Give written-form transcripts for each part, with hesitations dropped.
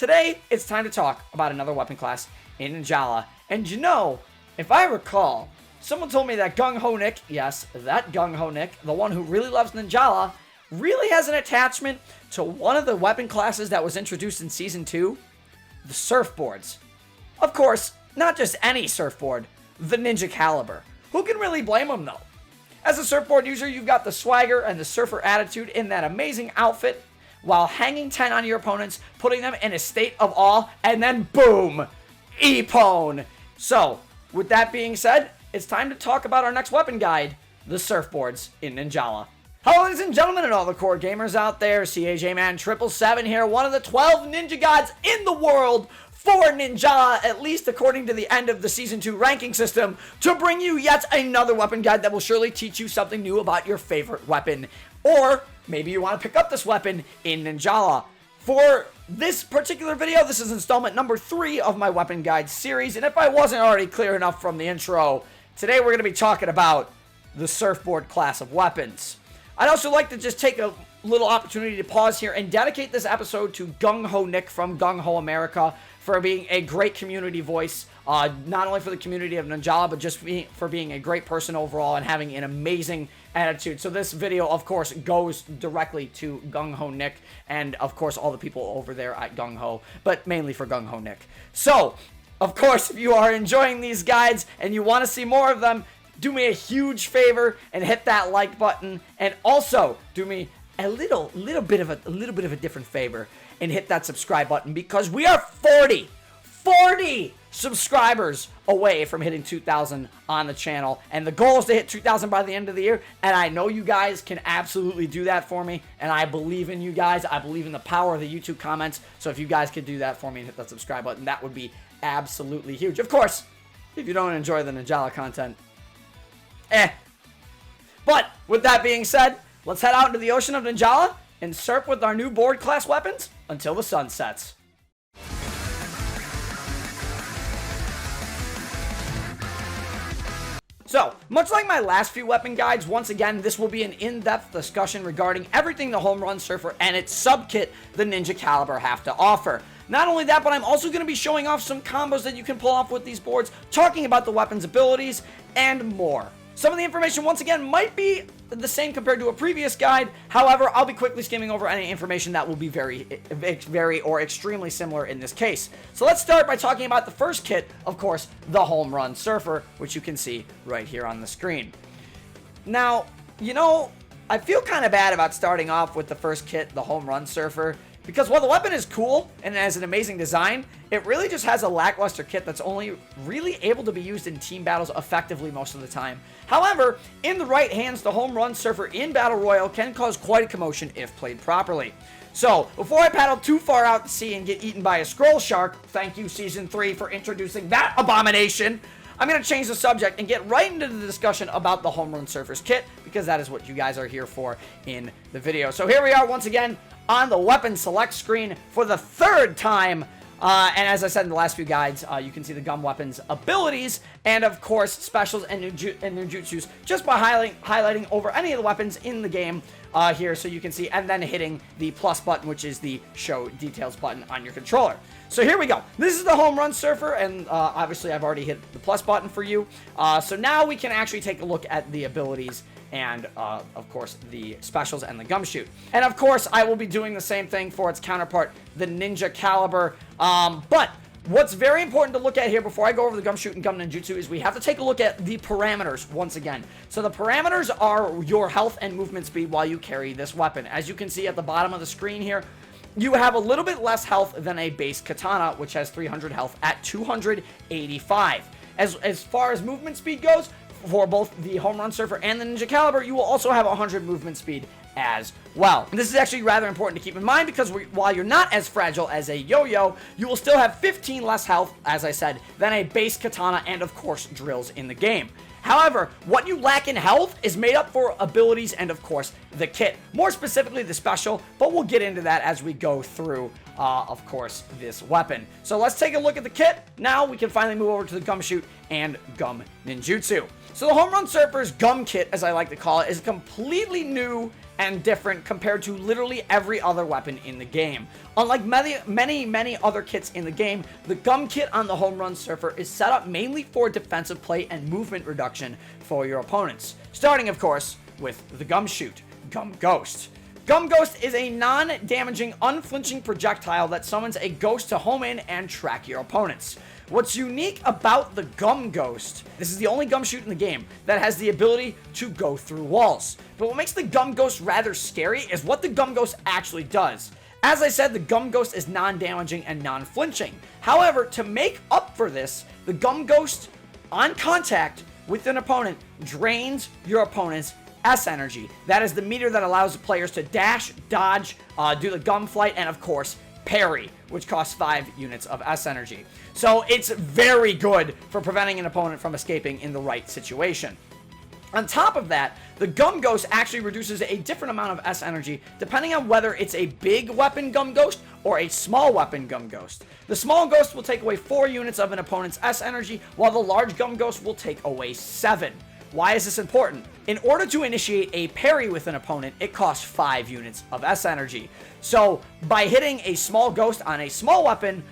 Today, it's time to talk about another weapon class in Ninjala. And you know, if I recall, someone told me that GungHo Nick, yes, that GungHo Nick, the one who really loves Ninjala, really has an attachment to one of the weapon classes that was introduced in Season 2, the Surfboards. Of course, not just any surfboard, the Ninja Calibur. Who can really blame him though? As a surfboard user, you've got the swagger and the surfer attitude in that amazing outfit, while hanging 10 on your opponents, putting them in a state of awe, and then boom, Ippon. So, with that being said, it's time to talk about our next weapon guide, the Surfboards in Ninjala. Hello ladies and gentlemen and all the core gamers out there, CAJman777 here, one of the 12 ninja gods in the world for Ninjala, at least according to the end of the Season 2 ranking system, to bring you yet another weapon guide that will surely teach you something new about your favorite weapon. Or maybe you want to pick up this weapon in Ninjala. For this particular video, this is installment number 3 of my weapon guide series, and if I wasn't already clear enough from the intro, today we're going to be talking about the surfboard class of weapons. I'd also like to just take a little opportunity to pause here and dedicate this episode to GungHo Nick from GungHo America for being a great community voice, not only for the community of Ninjala, but just for being a great person overall and having an amazing attitude. So this video, of course, goes directly to GungHo Nick and, of course, all the people over there at GungHo, but mainly for GungHo Nick. So, of course, if you are enjoying these guides and you want to see more of them, do me a huge favor and hit that like button, and also do me a little bit of a different favor and hit that subscribe button, because we are 40 subscribers away from hitting 2,000 on the channel, and the goal is to hit 2,000 by the end of the year, and I know you guys can absolutely do that for me, and I believe in you guys. I believe in the power of the YouTube comments, so if you guys could do that for me and hit that subscribe button, that would be absolutely huge. Of course, if you don't enjoy the Ninjala content, But with that being said, let's head out into the ocean of Ninjala and surf with our new board class weapons until the sun sets. So, much like my last few weapon guides, once again, this will be an in-depth discussion regarding everything the home run surfer and its sub-kit, the Ninja Calibur, have to offer. Not only that, but I'm also going to be showing off some combos that you can pull off with these boards, talking about the weapon's abilities, and more. Some of the information, once again, might be the same compared to a previous guide. However, I'll be quickly skimming over any information that will be very or extremely similar in this case. So let's start by talking about the first kit, of course, the Home Run Surfer, which you can see right here on the screen. Now, you know, I feel kind of bad about starting off with the first kit, the Home Run Surfer, because while the weapon is cool and has an amazing design, it really just has a lackluster kit that's only really able to be used in team battles effectively most of the time. However, in the right hands, the Home Run Surfer in Battle Royale can cause quite a commotion if played properly. So, before I paddle too far out to sea and get eaten by a scroll shark, thank you Season 3 for introducing that abomination, I'm going to change the subject and get right into the discussion about the Home Run Surfer's kit, because that is what you guys are here for in the video. So here we are once again on the weapon select screen for the third time. And as I said in the last few guides, you can see the gun weapon's abilities and, of course, specials and ninjutsus just by highlighting over any of the weapons in the game here, so you can see, and then hitting the plus button, which is the show details button on your controller. So here we go. This is the Home Run Surfer, and obviously I've already hit the plus button for you. So now we can actually take a look at the abilities and, of course, the specials and the gumshoot. And, of course, I will be doing the same thing for its counterpart, the Ninja Calibur. But what's very important to look at here before I go over the gumshoot and gum ninjutsu is we have to take a look at the parameters once again. So the parameters are your health and movement speed while you carry this weapon. As you can see at the bottom of the screen here, you have a little bit less health than a base katana, which has 300 health at 285. As far as movement speed goes, for both the Home Run Surfer and the Ninja Calibur, you will also have 100 movement speed as well. And this is actually rather important to keep in mind, because while you're not as fragile as a yo-yo, you will still have 15 less health, as I said, than a base katana and, of course, drills in the game. However, what you lack in health is made up for abilities and, of course, the kit. More specifically, the special, but we'll get into that as we go through of course, this weapon. So let's take a look at the kit. Now we can finally move over to the Gum Shoot and Gum Ninjutsu. So the Home Run Surfer's Gum Kit, as I like to call it, is completely new and different compared to literally every other weapon in the game. Unlike many other kits in the game, the Gum Kit on the Home Run Surfer is set up mainly for defensive play and movement reduction for your opponents. Starting, of course, with the Gum Shoot, Gum Ghost. Gum Ghost is a non-damaging, unflinching projectile that summons a ghost to home in and track your opponents. What's unique about the Gum Ghost, this is the only Gum Shoot in the game that has the ability to go through walls. But what makes the Gum Ghost rather scary is what the Gum Ghost actually does. As I said, the Gum Ghost is non-damaging and non-flinching. However, to make up for this, the Gum Ghost, on contact with an opponent, drains your opponent's S energy. That is the meter that allows the players to dash, dodge, do the gum flight, and of course, parry, which costs 5 units of S energy. So it's very good for preventing an opponent from escaping in the right situation. On top of that, the Gum Ghost actually reduces a different amount of S energy depending on whether it's a big weapon Gum Ghost or a small weapon Gum Ghost. The small Ghost will take away 4 units of an opponent's S energy, while the large Gum Ghost will take away 7. Why is this important? In order to initiate a parry with an opponent, it costs 5 units of S energy. So by hitting a small ghost on a small weapon,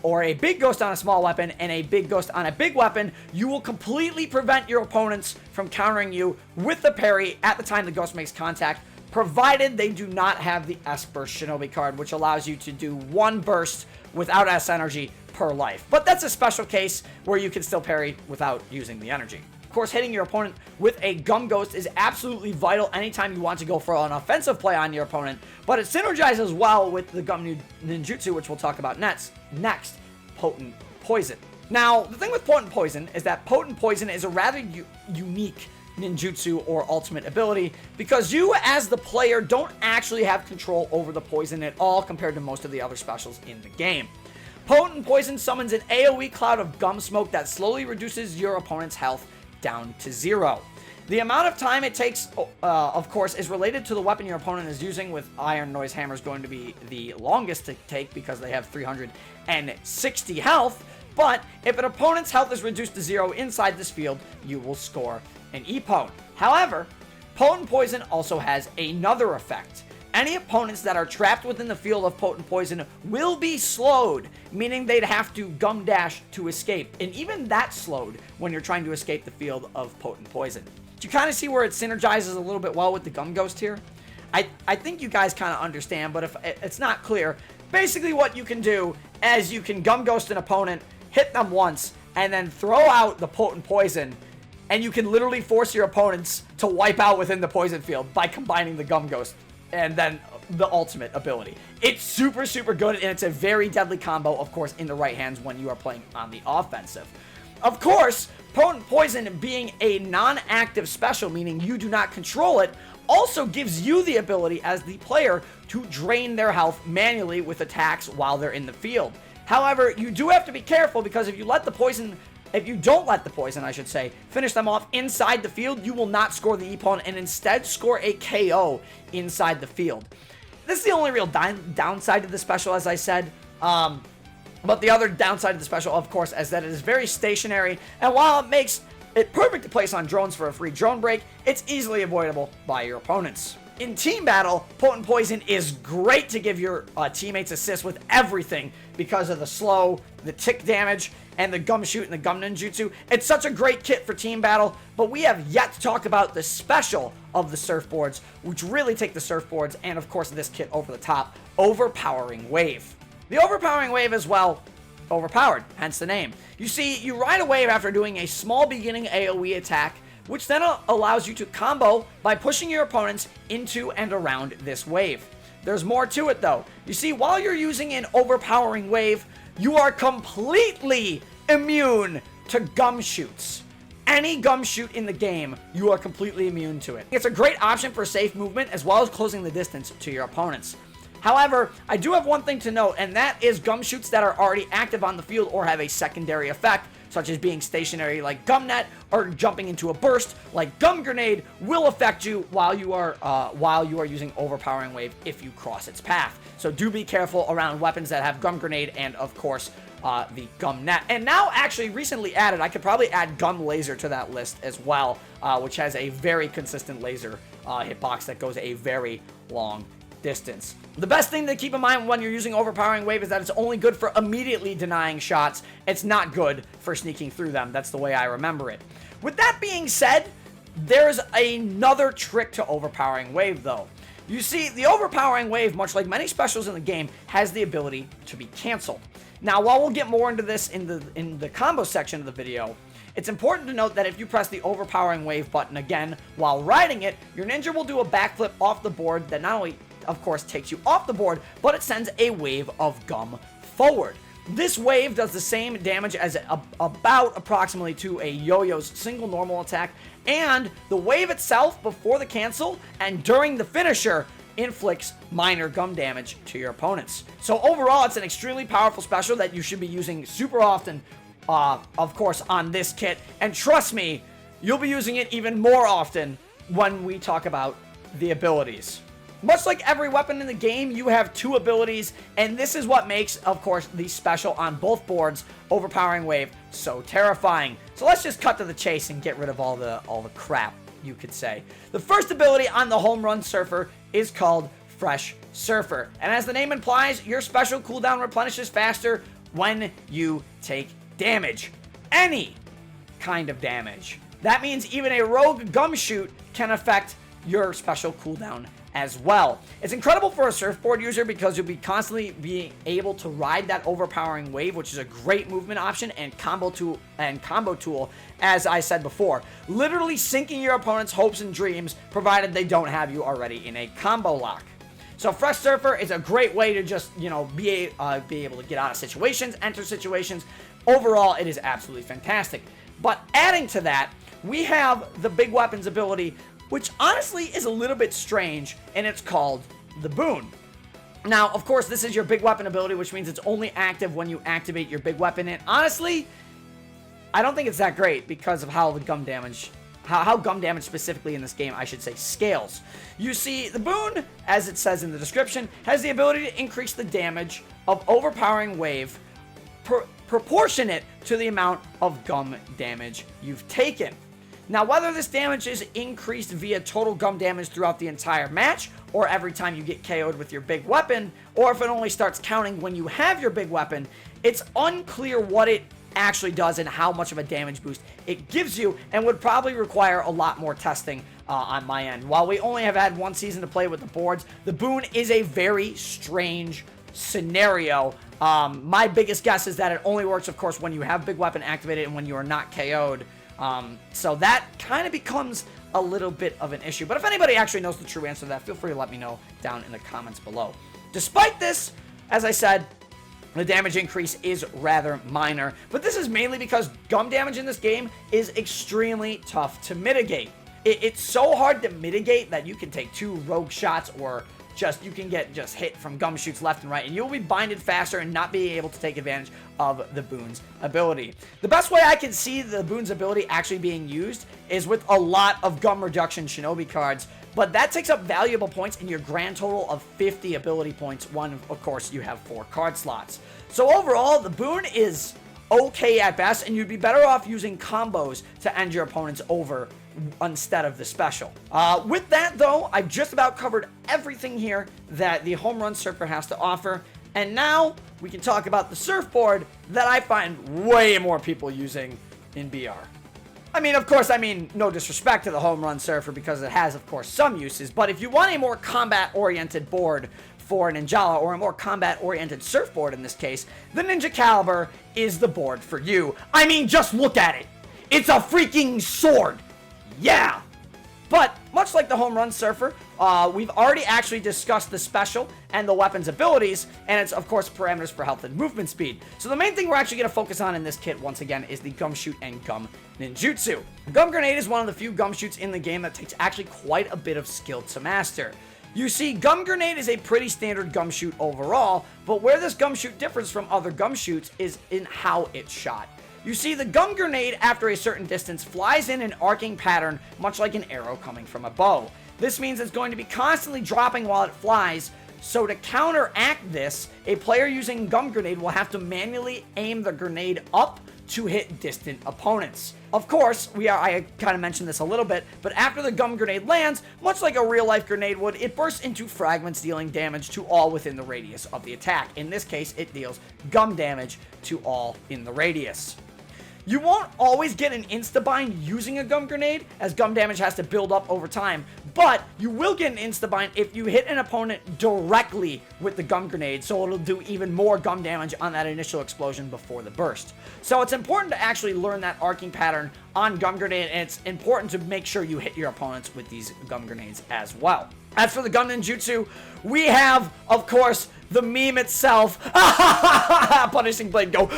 or a big ghost on a small weapon, and a big ghost on a big weapon, you will completely prevent your opponents from countering you with the parry at the time the ghost makes contact, provided they do not have the S-Burst Shinobi card, which allows you to do 1 burst without S energy per life. But that's a special case where you can still parry without using the energy. Of course, hitting your opponent with a Gum Ghost is absolutely vital anytime you want to go for an offensive play on your opponent, but it synergizes well with the Gum Ninjutsu, which we'll talk about next, Potent Poison. Now, the thing with Potent Poison is that Potent Poison is a rather unique ninjutsu or ultimate ability because you, as the player, don't actually have control over the poison at all compared to most of the other specials in the game. Potent Poison summons an AoE cloud of gum smoke that slowly reduces your opponent's health down to 0. The amount of time it takes, of course, is related to the weapon your opponent is using, with Iron Noise Hammers going to be the longest to take because they have 360 health, but if an opponent's health is reduced to 0 inside this field, you will score an Ippon. However, Potent Poison also has another effect. Any opponents that are trapped within the field of Potent Poison will be slowed, meaning they'd have to gum dash to escape, and even that's slowed when you're trying to escape the field of Potent Poison. Do you kind of see where it synergizes a little bit well with the Gum Ghost here? I think you guys kind of understand, but if it's not clear, basically what you can do is you can Gum Ghost an opponent, hit them once, and then throw out the Potent Poison, and you can literally force your opponents to wipe out within the poison field by combining the Gum Ghost and then the ultimate ability. It's super, super good, and it's a very deadly combo, of course, in the right hands when you are playing on the offensive. Of course, Potent Poison being a non-active special, meaning you do not control it, also gives you the ability as the player to drain their health manually with attacks while they're in the field. However, you do have to be careful because if you don't let the poison, I should say, finish them off inside the field, you will not score the Ippon and instead score a KO inside the field. This is the only real downside of the special, as I said. But the other downside of the special, of course, is that it is very stationary, and while it makes it perfect to place on drones for a free drone break, it's easily avoidable by your opponents. In team battle, Potent Poison is great to give your teammates assists with everything because of the slow, the tick damage, and the Gum Shoot and the Gum Ninjutsu. It's such a great kit for team battle, but we have yet to talk about the special of the Surfboards, which really take the Surfboards and, of course, this kit over the top, Overpowering Wave. The Overpowering Wave is, well, overpowered, hence the name. You see, you ride a wave after doing a small beginning AoE attack, which then allows you to combo by pushing your opponents into and around this wave. There's more to it, though. You see, while you're using an Overpowering Wave, you are completely immune to Gum Shoots. Any Gum Shoot in the game, you are completely immune to it. It's a great option for safe movement as well as closing the distance to your opponents. However, I do have one thing to note, and that is gum shoots that are already active on the field or have a secondary effect, such as being stationary like Gum Net or jumping into a burst like Gum Grenade, will affect you while you are using Overpowering Wave if you cross its path. So do be careful around weapons that have Gum Grenade and, of course, the Gum Net. And now, actually, recently added, I could probably add Gum Laser to that list as well, which has a very consistent laser hitbox that goes a very long distance. The best thing to keep in mind when you're using Overpowering Wave is that it's only good for immediately denying shots. It's not good for sneaking through them. That's the way I remember it. With that being said, there's another trick to Overpowering Wave, though. You see, the Overpowering Wave, much like many specials in the game, has the ability to be canceled. Now, while we'll get more into this in the combo section of the video, it's important to note that if you press the Overpowering Wave button again while riding it, your ninja will do a backflip off the board that not only, of course, takes you off the board, but it sends a wave of gum forward. This wave does the same damage as about approximately to a yo-yo's single normal attack, and the wave itself before the cancel and during the finisher inflicts minor gum damage to your opponents. So overall, it's an extremely powerful special that you should be using super often, of course, on this kit. And trust me, you'll be using it even more often when we talk about the abilities. Much like every weapon in the game, you have two abilities, and this is what makes, of course, the special on both boards, Overpowering Wave, so terrifying. So let's just cut to the chase and get rid of all the crap, you could say. The first ability on the Home Run Surfer is called Fresh Surfer, and as the name implies, your special cooldown replenishes faster when you take damage. Any kind of damage. That means even a rogue gum shoot can affect your special cooldown as well. It's incredible for a surfboard user because you'll be constantly being able to ride that Overpowering Wave, which is a great movement option and combo tool, as I said before. Literally sinking your opponent's hopes and dreams, provided they don't have you already in a combo lock. So Fresh Surfer is a great way to just, be able to get out of situations, enter situations. Overall, it is absolutely fantastic. But adding to that, we have the Big Weapons ability, which honestly is a little bit strange, and it's called the Boon. Now, of course, this is your big weapon ability, which means it's only active when you activate your big weapon, and honestly, I don't think it's that great because of how the gum damage, how gum damage specifically in this game, I should say, scales. You see, the Boon, as it says in the description, has the ability to increase the damage of Overpowering Wave proportionate to the amount of gum damage you've taken. Now, whether this damage is increased via total gum damage throughout the entire match, or every time you get KO'd with your big weapon, or if it only starts counting when you have your big weapon, it's unclear what it actually does and how much of a damage boost it gives you, and would probably require a lot more testing on my end. While we only have had one season to play with the boards, the Boon is a very strange scenario. My biggest guess is that it only works, of course, when you have big weapon activated and when you are not KO'd. So that kind of becomes a little bit of an issue. But if anybody actually knows the true answer to that, feel free to let me know down in the comments below. Despite this, as I said, the damage increase is rather minor. But this is mainly because gum damage in this game is extremely tough to mitigate. It's so hard to mitigate that you can take 2 rogue shots, or you can get hit from gum shoots left and right, and you'll be binded faster and not be able to take advantage of the Boon's ability. The best way I can see the Boon's ability actually being used is with a lot of gum reduction Shinobi cards, but that takes up valuable points in your grand total of 50 ability points when, of course, you have 4 card slots. So overall, the Boon is okay at best, and you'd be better off using combos to end your opponents over instead of the special. With that, though, I've just about covered everything here that the Home Run Surfer has to offer, and now we can talk about the Surfboard that I find way more people using in BR. Of course, no disrespect to the Home Run Surfer, because it has, of course, some uses, but if you want a more combat-oriented board for Ninjala, or a more combat-oriented surfboard in this case, the Ninja Calibur is the board for you. Just look at it. It's a freaking sword. Yeah! But, much like the Home Run Surfer, we've already actually discussed the special and the weapon's abilities, and its, of course, parameters for health and movement speed. So the main thing we're actually going to focus on in this kit, once again, is the Gum Shoot and Gum Ninjutsu. Gum Grenade is one of the few gum shoots in the game that takes actually quite a bit of skill to master. You see, Gum Grenade is a pretty standard gum shoot overall, but where this gum shoot differs from other gum shoots is in how it's shot. You see, the Gum Grenade, after a certain distance, flies in an arcing pattern, much like an arrow coming from a bow. This means it's going to be constantly dropping while it flies, so to counteract this, a player using Gum Grenade will have to manually aim the grenade up to hit distant opponents. Of course, I kind of mentioned this a little bit, but after the Gum Grenade lands, much like a real-life grenade would, it bursts into fragments, dealing damage to all within the radius of the attack. In this case, it deals gum damage to all in the radius. You won't always get an insta-bind using a Gum Grenade, as gum damage has to build up over time, but you will get an insta-bind if you hit an opponent directly with the Gum Grenade, so it'll do even more gum damage on that initial explosion before the burst. So it's important to actually learn that arcing pattern on Gum Grenade, and it's important to make sure you hit your opponents with these Gum Grenades as well. As for the Gum Ninjutsu, we have, of course, the meme itself. Punishing Blade go.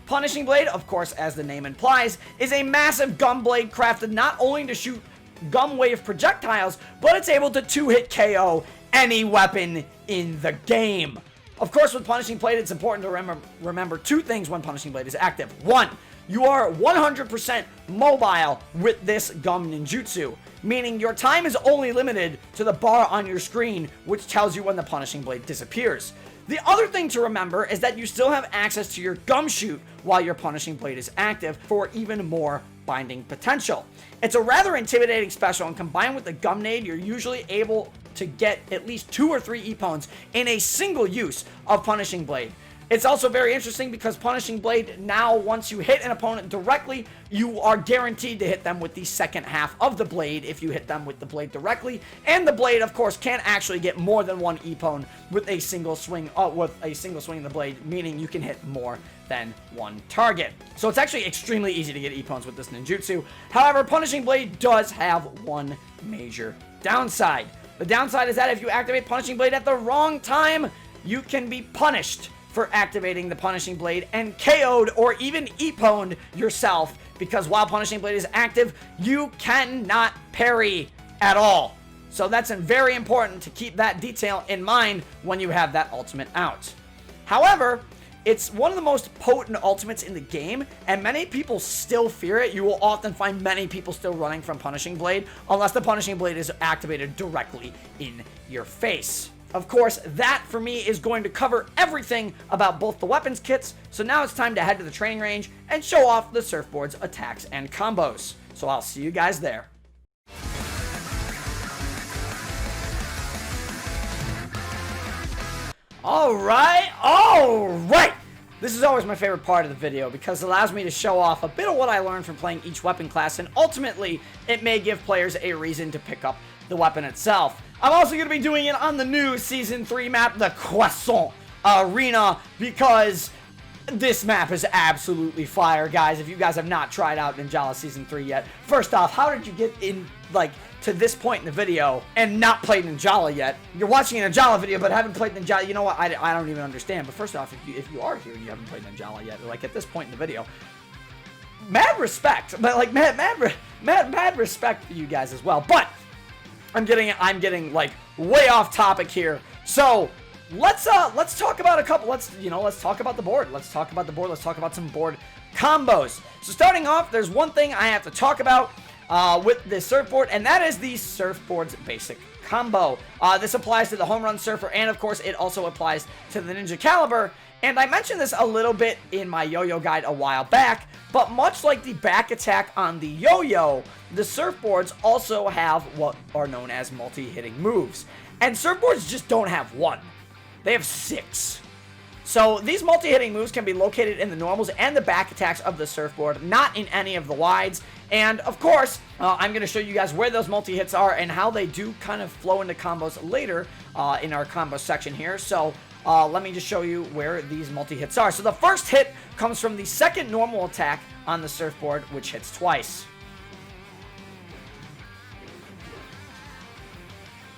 Punishing Blade, of course, as the name implies, is a massive gum blade crafted not only to shoot gum wave projectiles, but it's able to two-hit KO any weapon in the game. Of course, with Punishing Blade, it's important to remember two things when Punishing Blade is active. One, you are 100% mobile with this Gum Ninjutsu, meaning your time is only limited to the bar on your screen, which tells you when the Punishing Blade disappears. The other thing to remember is that you still have access to your gum shoot while your Punishing Blade is active for even more binding potential. It's a rather intimidating special, and combined with the Gum Nade, you're usually able to get at least 2 or 3 Ippons in a single use of Punishing Blade. It's also very interesting because Punishing Blade, now once you hit an opponent directly, you are guaranteed to hit them with the second half of the blade if you hit them with the blade directly. And the blade, of course, can actually get more than 1 Ippon with a single swing of the blade, meaning you can hit more than 1 target. So it's actually extremely easy to get Ippons with this ninjutsu. However, Punishing Blade does have one major downside. The downside is that if you activate Punishing Blade at the wrong time, you can be punished for activating the Punishing Blade and KO'd or even Ipponed yourself, because while Punishing Blade is active, you cannot parry at all. So that's very important to keep that detail in mind when you have that ultimate out. However, it's one of the most potent ultimates in the game, and many people still fear it. You will often find many people still running from Punishing Blade, unless the Punishing Blade is activated directly in your face. Of course, that for me is going to cover everything about both the weapons kits, so now it's time to head to the training range and show off the Surfboard's attacks and combos. So I'll see you guys there. Alright! This is always my favorite part of the video because it allows me to show off a bit of what I learned from playing each weapon class, and ultimately, it may give players a reason to pick up the weapon itself. I'm also going to be doing it on the new Season 3 map, the Croissant Arena, because this map is absolutely fire, guys. If you guys have not tried out Ninjala Season 3 yet, first off, how did you get in, to this point in the video and not play Ninjala yet? You're watching a Ninjala video but haven't played Ninjala. You know what? I don't even understand. But first off, if you are here and you haven't played Ninjala yet, at this point in the video, mad respect. But mad respect for you guys as well. But I'm getting way off topic here. So let's talk about let's talk about the board. Let's talk about some board combos. So starting off, there's one thing I have to talk about with the Surfboard, and that is the Surfboard's basic combo. This applies to the Home Run Surfer, and of course it also applies to the Ninja Calibur. And I mentioned this a little bit in my yo-yo guide a while back, but much like the back attack on the yo-yo, the Surfboards also have what are known as multi-hitting moves. And Surfboards just don't have one. They have 6. So these multi-hitting moves can be located in the normals and the back attacks of the Surfboard, not in any of the wides. And of course, I'm going to show you guys where those multi-hits are and how they do kind of flow into combos later in our combo section here. So let me just show you where these multi-hits are. So the first hit comes from the second normal attack on the Surfboard, which hits twice.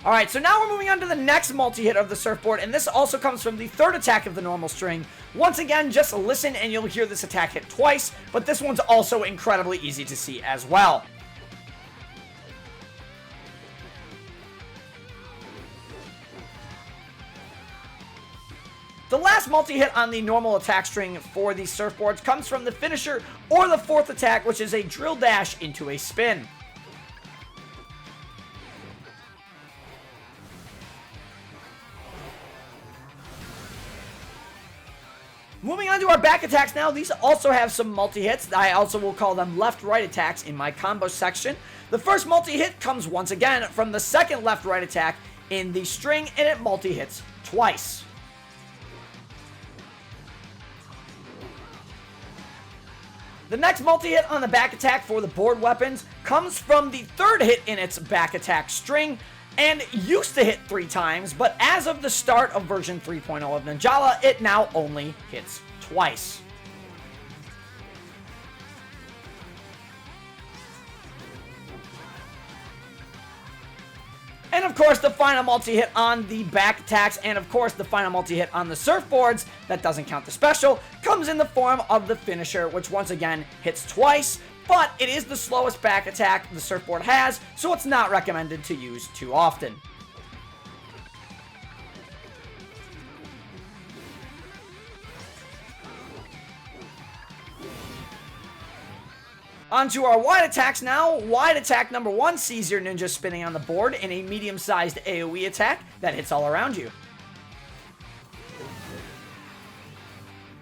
Alright, so now we're moving on to the next multi-hit of the Surfboard, and this also comes from the third attack of the normal string. Once again, just listen and you'll hear this attack hit twice, but this one's also incredibly easy to see as well. The last multi-hit on the normal attack string for the Surfboards comes from the finisher or the fourth attack, which is a drill dash into a spin. Moving on to our back attacks now, these also have some multi-hits. I also will call them left-right attacks in my combo section. The first multi-hit comes once again from the second left-right attack in the string, and it multi-hits twice. The next multi-hit on the back attack for the board weapons comes from the third hit in its back attack string, and used to hit 3 times, but as of the start of version 3.0 of Ninjala, it now only hits twice. And of course, the final multi-hit on the back attacks, and of course, the final multi-hit on the Surfboards, that doesn't count the special, comes in the form of the finisher, which once again hits twice, but it is the slowest back attack the Surfboard has, so it's not recommended to use too often. Onto our wide attacks now. Wide attack number 1 sees your ninja spinning on the board in a medium-sized AoE attack that hits all around you.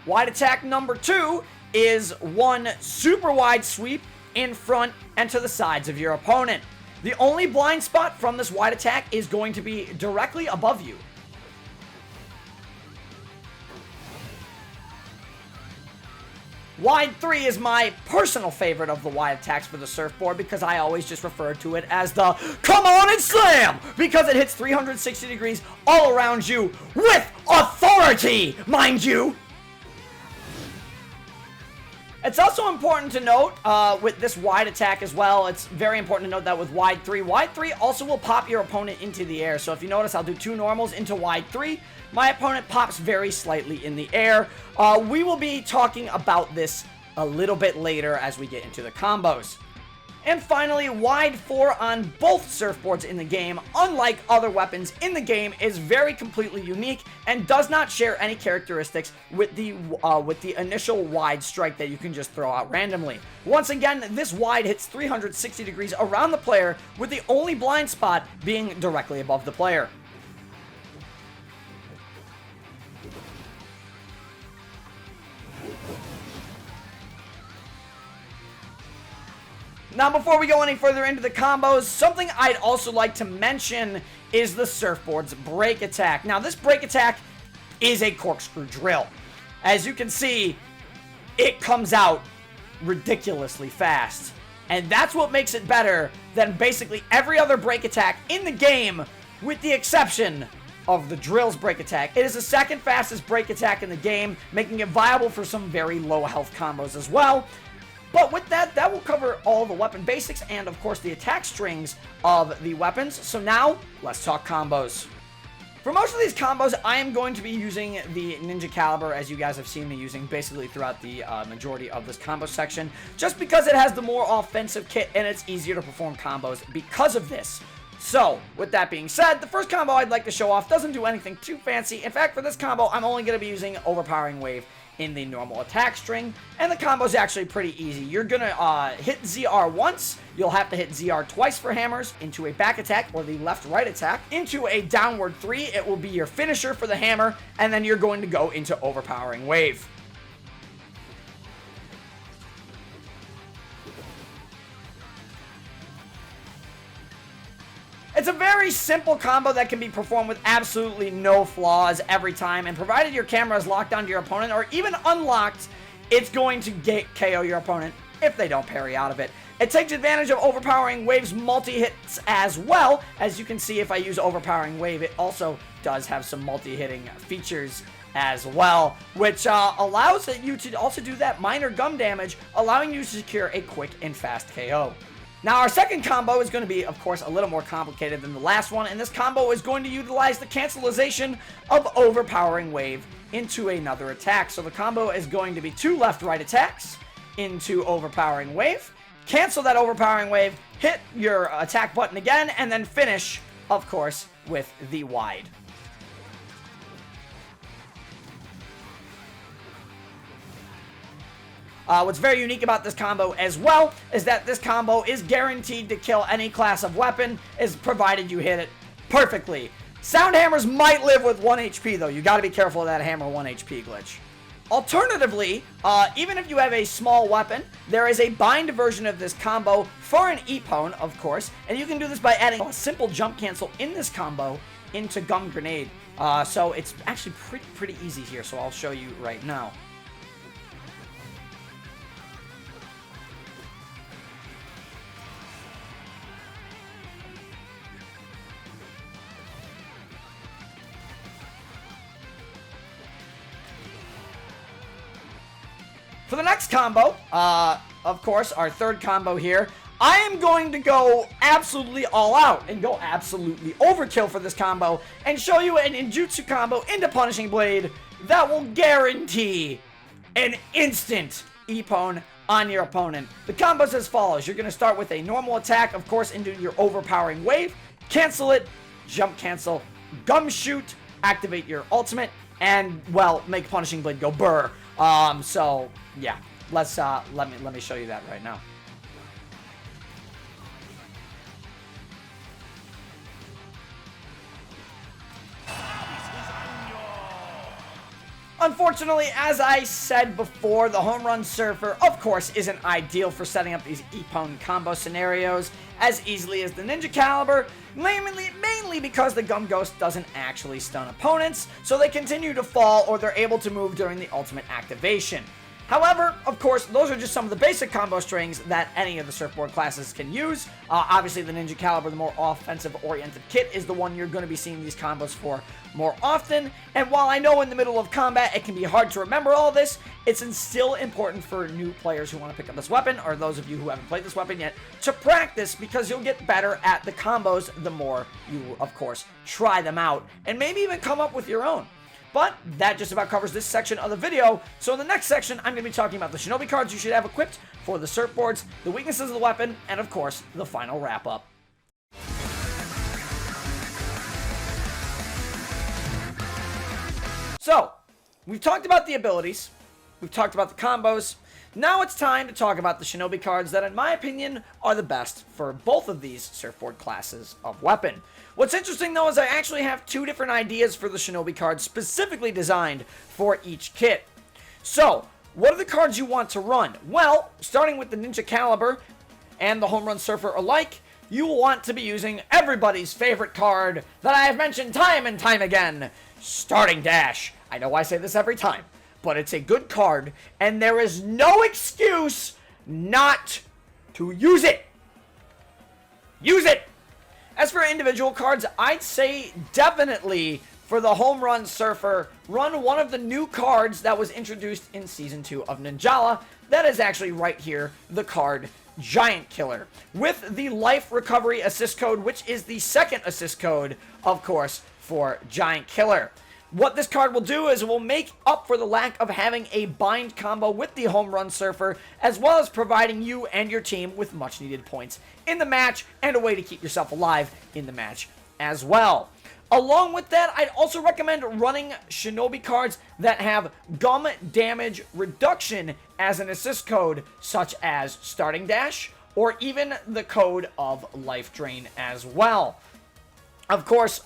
Wide attack number 2 is one super wide sweep in front and to the sides of your opponent. The only blind spot from this wide attack is going to be directly above you. Wide 3 is my personal favorite of the wide attacks for the Surfboard because I always just refer to it as the come on and slam, because it hits 360 degrees all around you with authority, mind you. It's also important to note with this wide attack as well, it's very important to note that with wide 3 also will pop your opponent into the air. So if you notice, I'll do 2 normals into wide 3. My opponent pops very slightly in the air. We will be talking about this a little bit later as we get into the combos. And finally, wide 4 on both Surfboards in the game, unlike other weapons in the game, is very completely unique and does not share any characteristics with the initial wide strike that you can just throw out randomly. Once again, this wide hits 360 degrees around the player, with the only blind spot being directly above the player. Now, before we go any further into the combos, something I'd also like to mention is the Surfboard's break attack. Now, this break attack is a corkscrew drill. As you can see, it comes out ridiculously fast. And that's what makes it better than basically every other break attack in the game, with the exception of the drill's break attack. It is the second fastest break attack in the game, making it viable for some very low health combos as well. But with that, that will cover all the weapon basics and, of course, the attack strings of the weapons. So now, let's talk combos. For most of these combos, I am going to be using the Ninja Calibur, as you guys have seen me using basically throughout the majority of this combo section, just because it has the more offensive kit and it's easier to perform combos because of this. So, with that being said, the first combo I'd like to show off doesn't do anything too fancy. In fact, for this combo, I'm only going to be using Overpowering Wave in the normal attack string, and the combo is actually pretty easy. You're gonna hit ZR once, you'll have to hit ZR twice for hammers, into a back attack or the left-right attack, into a downward 3, it will be your finisher for the hammer, and then you're going to go into Overpowering Wave. It's a very simple combo that can be performed with absolutely no flaws every time, and provided your camera is locked onto your opponent or even unlocked, it's going to KO your opponent if they don't parry out of it. It takes advantage of Overpowering Wave's multi-hits as well. As you can see, if I use Overpowering Wave, it also does have some multi-hitting features as well, which allows you to also do that minor gum damage, allowing you to secure a quick and fast KO. Now, our second combo is going to be, of course, a little more complicated than the last one, and this combo is going to utilize the cancelization of Overpowering Wave into another attack. So the combo is going to be 2 left-right attacks into Overpowering Wave, cancel that Overpowering Wave, hit your attack button again, and then finish, of course, with the wide. What's very unique about this combo as well is that this combo is guaranteed to kill any class of weapon, is provided you hit it perfectly. Sound hammers might live with 1 HP though. You got to be careful of that hammer 1 HP glitch. Alternatively, even if you have a small weapon, there is a bind version of this combo for an Ippon, of course, and you can do this by adding a simple jump cancel in this combo into Gum Grenade. So it's actually pretty easy here, so I'll show you right now. For the next combo, of course, our third combo here, I am going to go absolutely all out and go absolutely overkill for this combo and show you an ninjutsu combo into Punishing Blade that will guarantee an instant Ippon on your opponent. The combo's as follows. You're going to start with a normal attack, of course, into your overpowering wave, cancel it, jump cancel, gum shoot, activate your ultimate, and, well, make Punishing Blade go burr. So yeah, let me show you that right now. Unfortunately, as I said before, the Home Run Surfer, of course, isn't ideal for setting up these Ippon combo scenarios as easily as the Ninja Calibur, mainly because the Gum Ghost doesn't actually stun opponents, so they continue to fall or they're able to move during the ultimate activation. However, of course, those are just some of the basic combo strings that any of the Surfboard classes can use. Obviously, the Ninja Calibur, the more offensive-oriented kit, is the one you're going to be seeing these combos for more often. And while I know in the middle of combat it can be hard to remember all this, it's still important for new players who want to pick up this weapon, or those of you who haven't played this weapon yet, to practice, because you'll get better at the combos the more you, of course, try them out, and maybe even come up with your own. But that just about covers this section of the video. So in the next section, I'm going to be talking about the Shinobi cards you should have equipped for the Surfboards, the weaknesses of the weapon, and of course, the final wrap-up. So, we've talked about the abilities, we've talked about the combos. Now it's time to talk about the Shinobi cards that, in my opinion, are the best for both of these Surfboard classes of weapon. What's interesting, though, is I actually have two different ideas for the Shinobi cards specifically designed for each kit. So, what are the cards you want to run? Well, starting with the Ninja Calibur and the Home Run Surfer alike, you will want to be using everybody's favorite card that I have mentioned time and time again, Starting Dash. I know I say this every time, but it's a good card, and there is no excuse not to use it. Use it! As for individual cards, I'd say definitely for the Home Run Surfer, run one of the new cards that was introduced in Season 2 of Ninjala. That is actually right here, the card Giant Killer, with the Life Recovery Assist Code, which is the second assist code, of course, for Giant Killer. What this card will do is it will make up for the lack of having a bind combo with the Home Run Surfer, as well as providing you and your team with much needed points in the match and a way to keep yourself alive in the match as well. Along with that, I'd also recommend running Shinobi cards that have gum damage reduction as an assist code, such as Starting Dash, or even the code of Life Drain as well. Of course,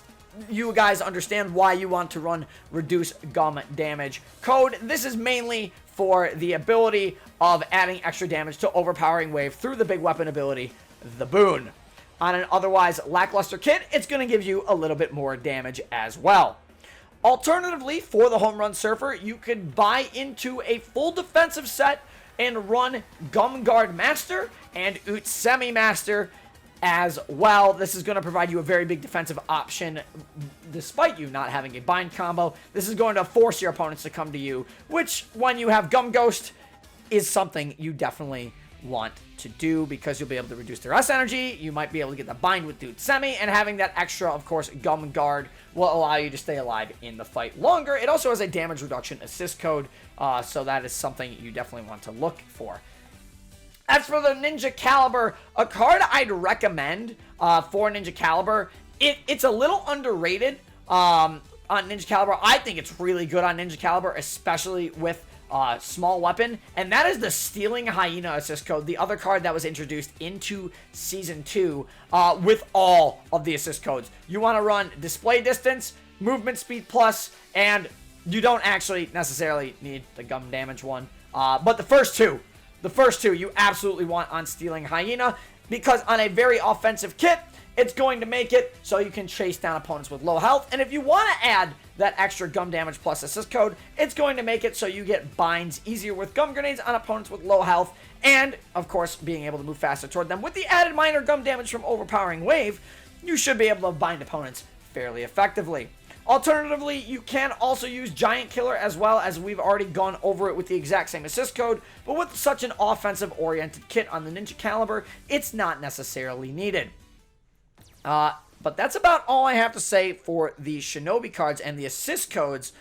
you guys understand why you want to run Reduce Gum Damage code. This is mainly for the ability of adding extra damage to Overpowering Wave through the big weapon ability, the Boon. On an otherwise lackluster kit, it's going to give you a little bit more damage as well. Alternatively, for the Home Run Surfer, you could buy into a full defensive set and run Gum Guard Master and Utsemi Master as well. This is going to provide you a very big defensive option despite you not having a bind combo. This is going to force your opponents to come to you, which, when you have Gum Ghost, is something you definitely want to do, because you'll be able to reduce their S energy. You might be able to get the bind with Utsemi, and having that extra, of course, Gum Guard will allow you to stay alive in the fight longer. It also has a damage reduction assist code, so that is something you definitely want to look for. As for the Ninja Calibur, a card I'd recommend for Ninja Calibur, it's a little underrated on Ninja Calibur. I think it's really good on Ninja Calibur, especially with small weapon, and that is the Stealing Hyena assist code, the other card that was introduced into Season 2 with all of the assist codes. You want to run Display Distance, Movement Speed Plus, and you don't actually necessarily need the gum damage one, but the first two you absolutely want on Stealing Hyena, because on a very offensive kit, it's going to make it so you can chase down opponents with low health. And if you want to add that extra gum damage plus assist code, it's going to make it so you get binds easier with gum grenades on opponents with low health. And, of course, being able to move faster toward them. With the added minor gum damage from Overpowering Wave, you should be able to bind opponents fairly effectively. Alternatively, you can also use Giant Killer as well, as we've already gone over it with the exact same assist code, but with such an offensive-oriented kit on the Ninja Calibur, it's not necessarily needed. But that's about all I have to say for the Shinobi cards and the assist codes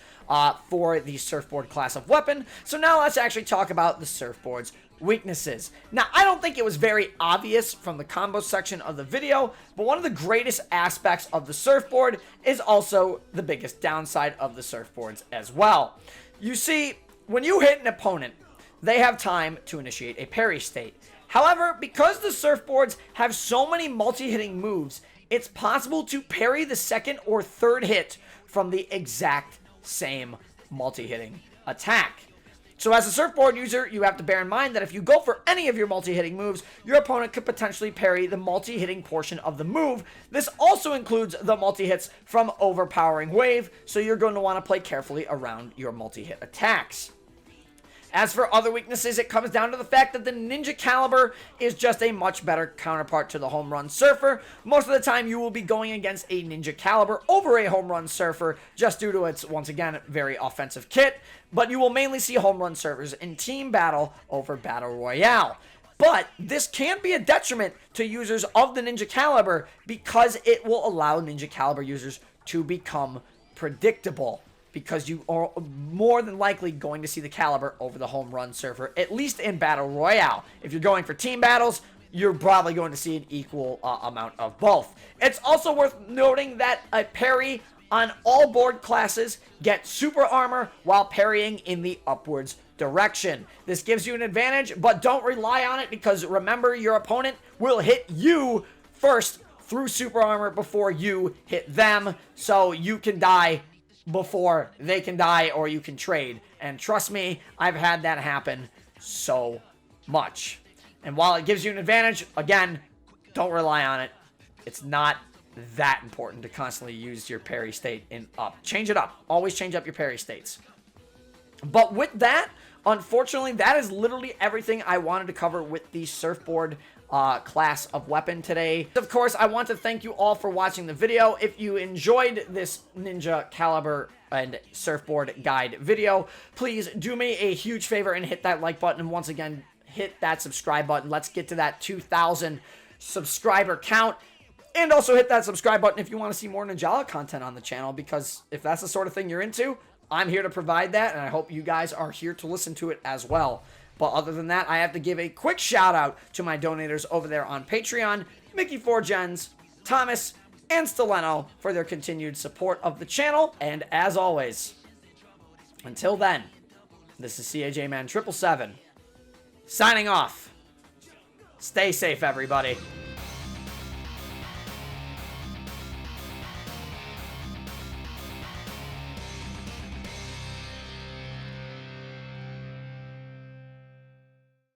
for the Surfboard class of weapon. So now let's actually talk about the Surfboard's weaknesses. Now, I don't think it was very obvious from the combo section of the video, but one of the greatest aspects of the Surfboard is also the biggest downside of the Surfboards as well. You see, when you hit an opponent, they have time to initiate a parry state. However, because the Surfboards have so many multi-hitting moves, it's possible to parry the second or third hit from the exact same multi-hitting attack. So as a Surfboard user, you have to bear in mind that if you go for any of your multi-hitting moves, your opponent could potentially parry the multi-hitting portion of the move. This also includes the multi-hits from Overpowering Wave, so you're going to want to play carefully around your multi-hit attacks. As for other weaknesses, it comes down to the fact that the Ninja Calibur is just a much better counterpart to the Home Run Surfer. Most of the time, you will be going against a Ninja Calibur over a Home Run Surfer, just due to its, once again, very offensive kit. But you will mainly see Home Run Surfers in Team Battle over Battle Royale. But this can be a detriment to users of the Ninja Calibur, because it will allow Ninja Calibur users to become predictable, because you are more than likely going to see the Calibur over the Home Run Surfer, at least in Battle Royale. If you're going for team battles, you're probably going to see an equal amount of both. It's also worth noting that a parry on all board classes gets super armor while parrying in the upwards direction. This gives you an advantage, but don't rely on it, because remember, your opponent will hit you first through super armor before you hit them, so you can die before they can die, or you can trade. And trust me, I've had that happen so much. And while it gives you an advantage, again, don't rely on it. It's not that important to constantly use your parry state in up. Change it up. Always change up your parry states. But with that, unfortunately, that is literally everything I wanted to cover with the Surfboard class of weapon today. Of course, I want to thank you all for watching the video. If you enjoyed this Ninja Calibur and Surfboard guide video, please do me a huge favor and hit that like button, and once again, hit that subscribe button. Let's get to that 2,000 subscriber count. And also hit that subscribe button if you want to see more Ninjala content on the channel, because if that's the sort of thing you're into, I'm here to provide that, and I hope you guys are here to listen to it as well. But other than that, I have to give a quick shout out to my donators over there on Patreon, MickeyPhorGens, Thomas, and Styleno, for their continued support of the channel. And as always, until then, this is CAJ Man 777, signing off. Stay safe, everybody.